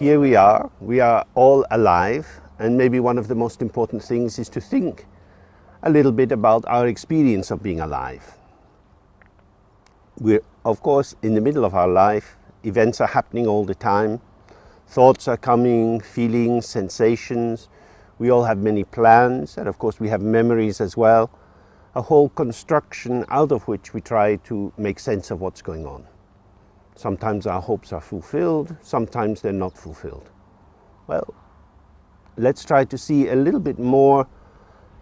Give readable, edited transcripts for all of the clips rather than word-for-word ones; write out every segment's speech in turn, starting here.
here we are all alive, and maybe one of the most important things is to think a little bit about our experience of being alive. We're, of course, in the middle of our life. Events are happening all the time. Thoughts are coming, feelings, sensations. We all have many plans, and of course we have memories as well. A whole construction out of which we try to make sense of what's going on. Sometimes our hopes are fulfilled, sometimes they're not fulfilled. Well, let's try to see a little bit more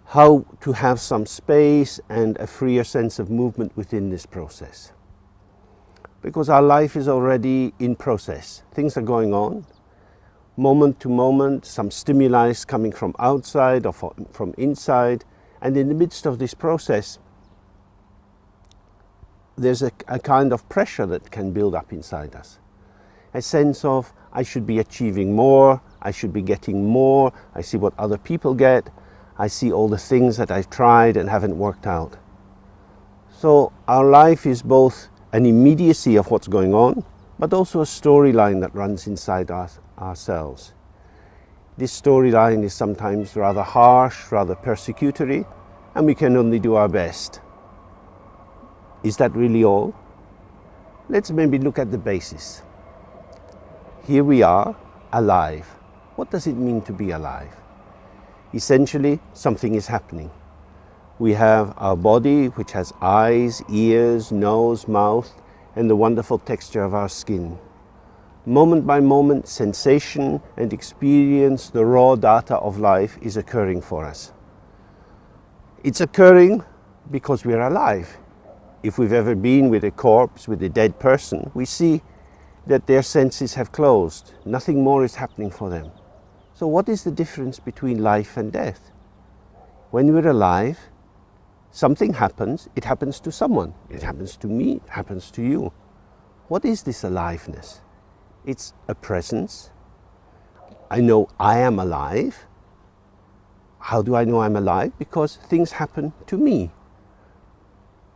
how to have some space and a freer sense of movement within this process. Because our life is already in process. Things are going on, moment to moment, some stimuli is coming from outside or from inside, and in the midst of this process, there's a kind of pressure that can build up inside us. A sense of, I should be achieving more, I should be getting more, I see what other people get, I see all the things that I've tried and haven't worked out. So our life is both an immediacy of what's going on, but also a storyline that runs inside ourselves. This storyline is sometimes rather harsh, rather persecutory, and we can only do our best. Is that really all? Let's maybe look at the basis. Here we are, alive. What does it mean to be alive? Essentially, something is happening. We have our body, which has eyes, ears, nose, mouth, and the wonderful texture of our skin. Moment by moment, sensation and experience, the raw data of life is occurring for us. It's occurring because we're alive. If we've ever been with a corpse, with a dead person, we see that their senses have closed. Nothing more is happening for them. So what is the difference between life and death? When we're alive, something happens, it happens to someone. It happens to me, it happens to you. What is this aliveness? It's a presence. I know I am alive. How do I know I'm alive? Because things happen to me.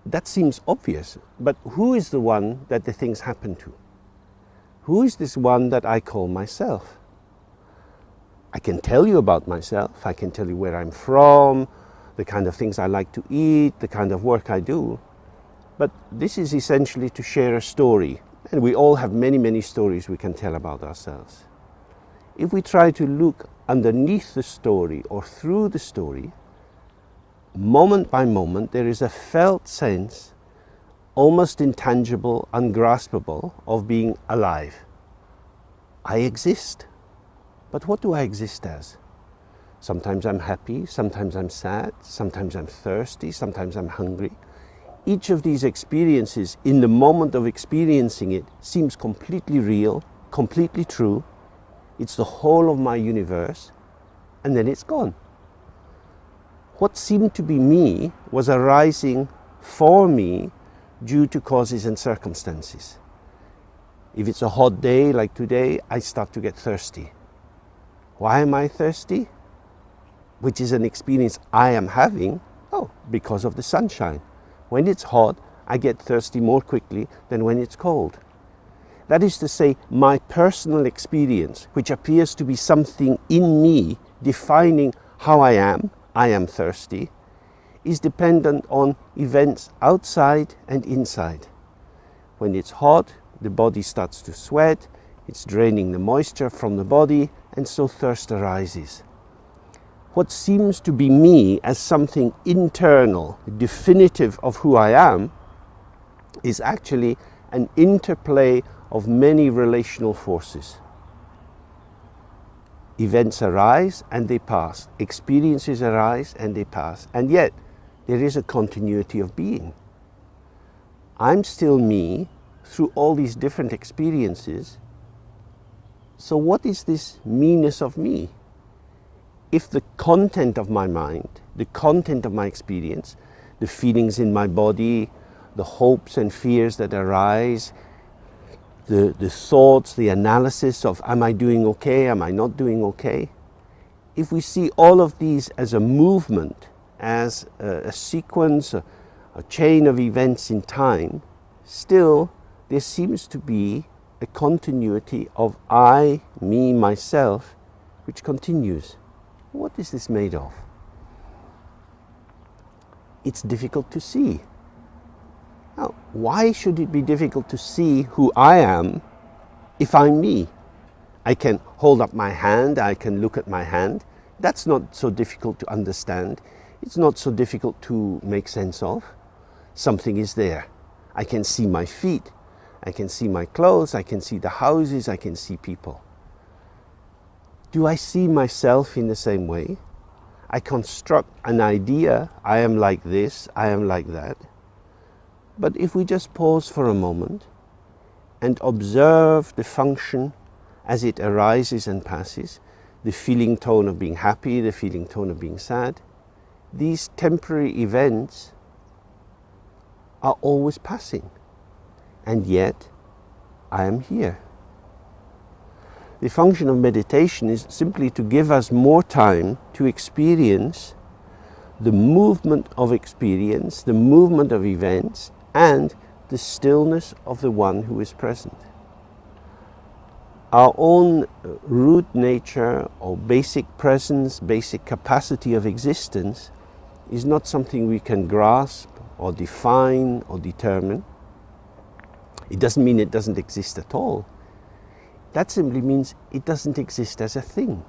That seems obvious, but who is the one that the things happen to? Who is this one that I call myself? I can tell you about myself, I can tell you where I'm from, the kind of things I like to eat, the kind of work I do. But this is essentially to share a story, and we all have many, many stories we can tell about ourselves. If we try to look underneath the story or through the story, moment by moment, there is a felt sense, almost intangible, ungraspable, of being alive. I exist. But what do I exist as? Sometimes I'm happy, sometimes I'm sad, sometimes I'm thirsty, sometimes I'm hungry. Each of these experiences, in the moment of experiencing it, seems completely real, completely true. It's the whole of my universe, and then it's gone. What seemed to be me was arising for me due to causes and circumstances. If it's a hot day like today, I start to get thirsty. Why am I thirsty? Which is an experience I am having, because of the sunshine. When it's hot, I get thirsty more quickly than when it's cold. That is to say, my personal experience, which appears to be something in me defining how I am thirsty, is dependent on events outside and inside. When it's hot, the body starts to sweat, it's draining the moisture from the body, and so thirst arises. What seems to be me as something internal, definitive of who I am, is actually an interplay of many relational forces. Events arise and they pass. Experiences arise and they pass. And yet, there is a continuity of being. I'm still me through all these different experiences. So what is this me-ness of me? If the content of my mind, the content of my experience, the feelings in my body, the hopes and fears that arise, the thoughts, the analysis of am I doing okay, am I not doing okay? If we see all of these as a movement, as a sequence, a chain of events in time, still there seems to be a continuity of I, me, myself, which continues. What is this made of? It's difficult to see. Now, why should it be difficult to see who I am if I'm me? I can hold up my hand, I can look at my hand. That's not so difficult to understand. It's not so difficult to make sense of. Something is there. I can see my feet, I can see my clothes, I can see the houses, I can see people. Do I see myself in the same way? I construct an idea, I am like this, I am like that. But if we just pause for a moment and observe the function as it arises and passes, the feeling tone of being happy, the feeling tone of being sad, these temporary events are always passing, and yet I am here. The function of meditation is simply to give us more time to experience the movement of experience, the movement of events, and the stillness of the one who is present. Our own root nature or basic presence, basic capacity of existence is not something we can grasp or define or determine. It doesn't mean it doesn't exist at all. That simply means it doesn't exist as a thing.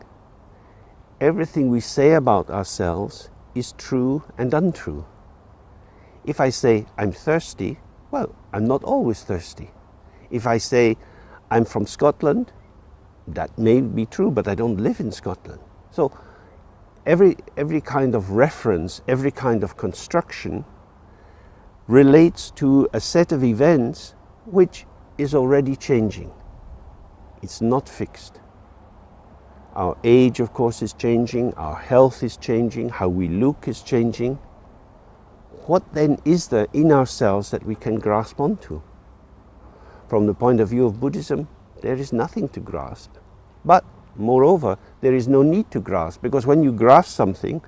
Everything we say about ourselves is true and untrue. If I say I'm thirsty, well, I'm not always thirsty. If I say I'm from Scotland, that may be true, but I don't live in Scotland. So every kind of reference, every kind of construction relates to a set of events which is already changing. It's not fixed. Our age, of course, is changing, our health is changing, how we look is changing. What then is there in ourselves that we can grasp onto? From the point of view of Buddhism, there is nothing to grasp. But, moreover, there is no need to grasp, because when you grasp something,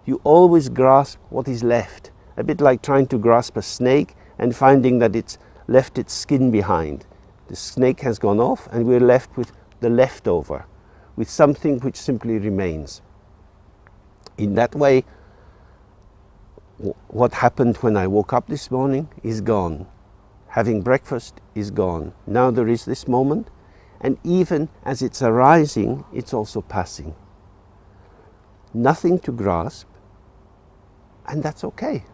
you always grasp what is left. A bit like trying to grasp a snake and finding that it's left its skin behind. The snake has gone off and we're left with the leftover, with something which simply remains. In that way, what happened when I woke up this morning is gone. Having breakfast is gone. Now there is this moment, and even as it's arising, it's also passing. Nothing to grasp, and that's okay.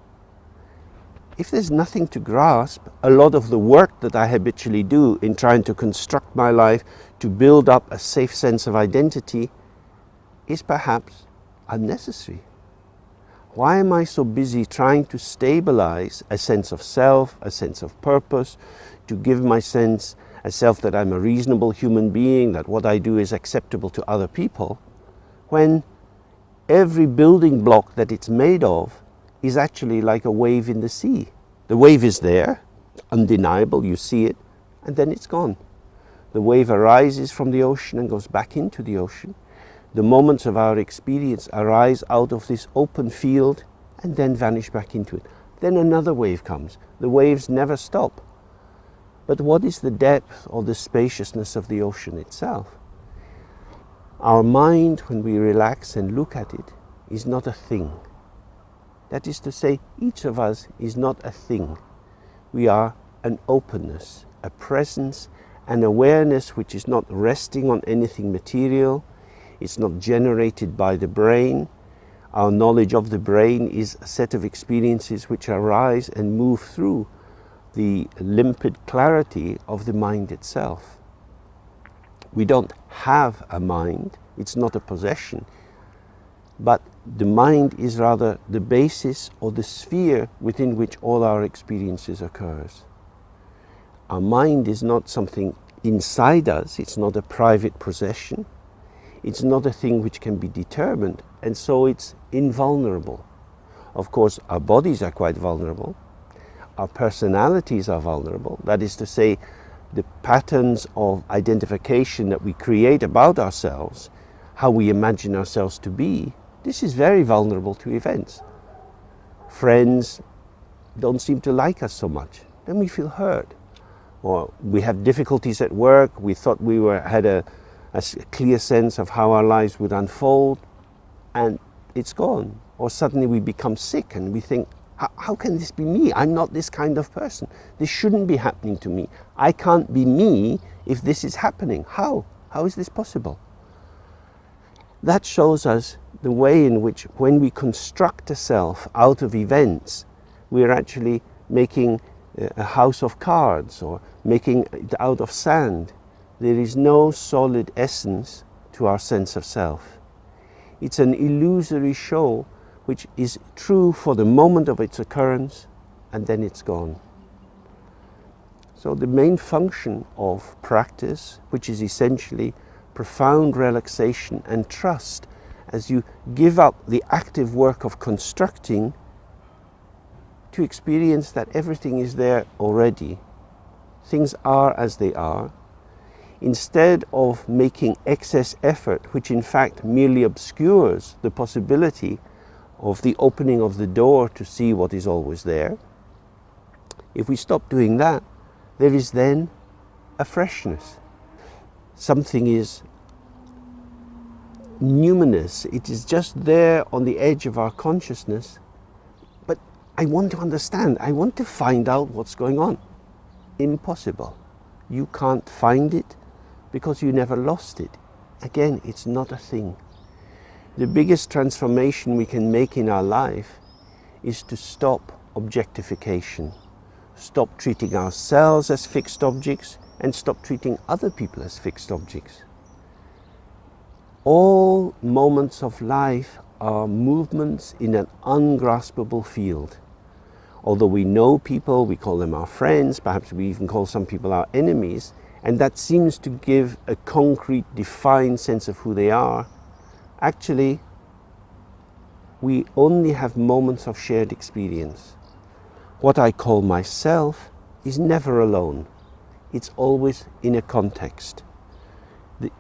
If there's nothing to grasp, a lot of the work that I habitually do in trying to construct my life, to build up a safe sense of identity, is perhaps unnecessary. Why am I so busy trying to stabilize a sense of self, a sense of purpose, to give my sense a self that I'm a reasonable human being, that what I do is acceptable to other people, when every building block that it's made of is actually like a wave in the sea. The wave is there, undeniable, you see it, and then it's gone. The wave arises from the ocean and goes back into the ocean. The moments of our experience arise out of this open field and then vanish back into it. Then another wave comes. The waves never stop. But what is the depth or the spaciousness of the ocean itself? Our mind, when we relax and look at it, is not a thing. That is to say, each of us is not a thing. We are an openness, a presence, an awareness which is not resting on anything material. It's not generated by the brain. Our knowledge of the brain is a set of experiences which arise and move through the limpid clarity of the mind itself. We don't have a mind, it's not a possession, but the mind is rather the basis or the sphere within which all our experiences occurs. Our mind is not something inside us, it's not a private possession, it's not a thing which can be determined, and so it's invulnerable. Of course, our bodies are quite vulnerable, our personalities are vulnerable, that is to say, the patterns of identification that we create about ourselves, how we imagine ourselves to be, this is very vulnerable to events. Friends don't seem to like us so much, then we feel hurt. or we have difficulties at work. We thought we had a clear sense of how our lives would unfold, and it's gone. Or suddenly we become sick and we think, how can this be me? I'm not this kind of person. This shouldn't be happening to me. I can't be me if this is happening. How? How is this possible? That shows us the way in which, when we construct a self out of events, we're actually making a house of cards or making it out of sand. There is no solid essence to our sense of self. It's an illusory show which is true for the moment of its occurrence, and then it's gone. So the main function of practice, which is essentially profound relaxation and trust, as you give up the active work of constructing, to experience that everything is there already. Things are as they are. Instead of making excess effort, which in fact merely obscures the possibility of the opening of the door to see what is always there, if we stop doing that, there is then a freshness. Something is numinous. It is just there on the edge of our consciousness, but I want to understand. I want to find out what's going on. Impossible. You can't find it because you never lost it. Again, it's not a thing. The biggest transformation we can make in our life is to stop objectification, stop treating ourselves as fixed objects, and stop treating other people as fixed objects. All moments of life are movements in an ungraspable field. Although we know people, we call them our friends, perhaps we even call some people our enemies, and that seems to give a concrete, defined sense of who they are. Actually, we only have moments of shared experience. What I call myself is never alone. It's always in a context.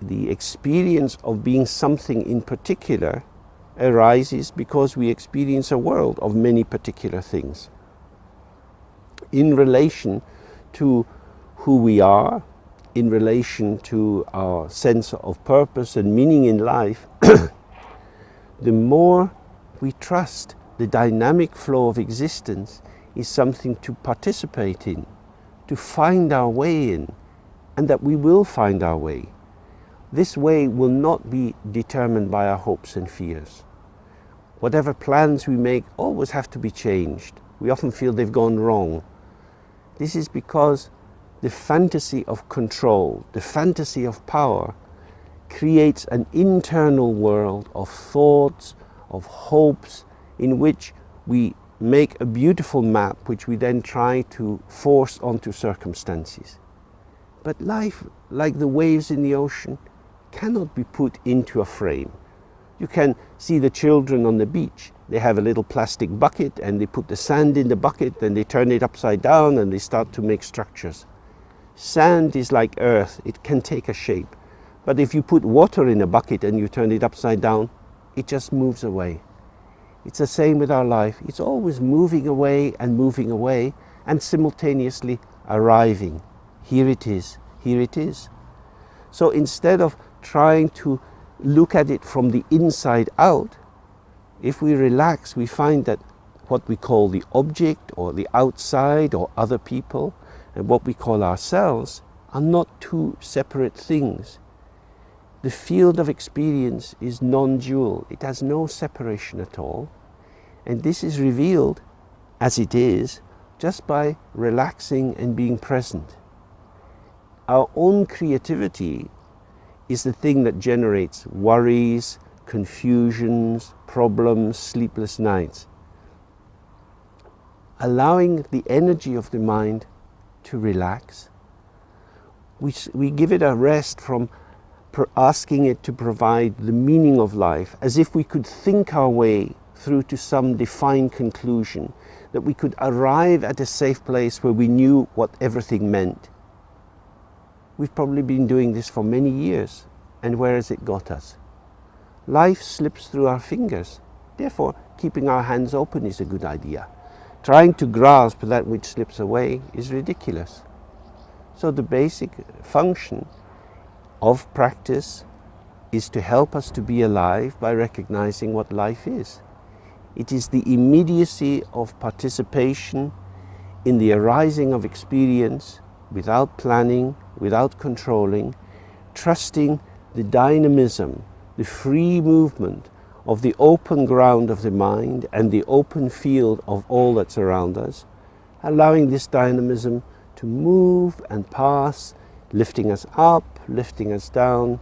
The experience of being something in particular arises because we experience a world of many particular things. In relation to who we are, in relation to our sense of purpose and meaning in life, the more we trust the dynamic flow of existence is something to participate in, to find our way in, and that we will find our way. This way will not be determined by our hopes and fears. Whatever plans we make always have to be changed. We often feel they've gone wrong. This is because the fantasy of control, the fantasy of power, creates an internal world of thoughts, of hopes, in which we make a beautiful map which we then try to force onto circumstances. But life, like the waves in the ocean, cannot be put into a frame. You can see the children on the beach. They have a little plastic bucket and they put the sand in the bucket and they turn it upside down and they start to make structures. Sand is like earth, it can take a shape. But if you put water in a bucket and you turn it upside down, it just moves away. It's the same with our life. It's always moving away and simultaneously arriving. Here it is, here it is. So instead of trying to look at it from the inside out, if we relax, we find that what we call the object or the outside or other people and what we call ourselves are not two separate things. The field of experience is non-dual. It has no separation at all. And this is revealed as it is just by relaxing and being present. Our own creativity is the thing that generates worries, confusions, problems, sleepless nights. Allowing the energy of the mind to relax, we give it a rest from asking it to provide the meaning of life, as if we could think our way through to some defined conclusion, that we could arrive at a safe place where we knew what everything meant. We've probably been doing this for many years, and where has it got us? Life slips through our fingers. Therefore, keeping our hands open is a good idea. Trying to grasp that which slips away is ridiculous. So the basic function of practice is to help us to be alive by recognizing what life is. It is the immediacy of participation in the arising of experience without planning, without controlling, trusting the dynamism, the free movement of the open ground of the mind and the open field of all that's around us, allowing this dynamism to move and pass, lifting us up, lifting us down,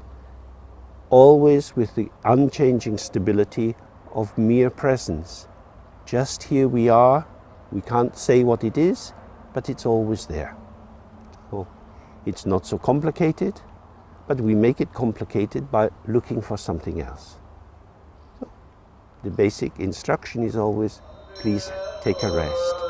always with the unchanging stability of mere presence. Just here we are. We can't say what it is, but it's always there. So it's not so complicated, but we make it complicated by looking for something else. So the basic instruction is always, please take a rest.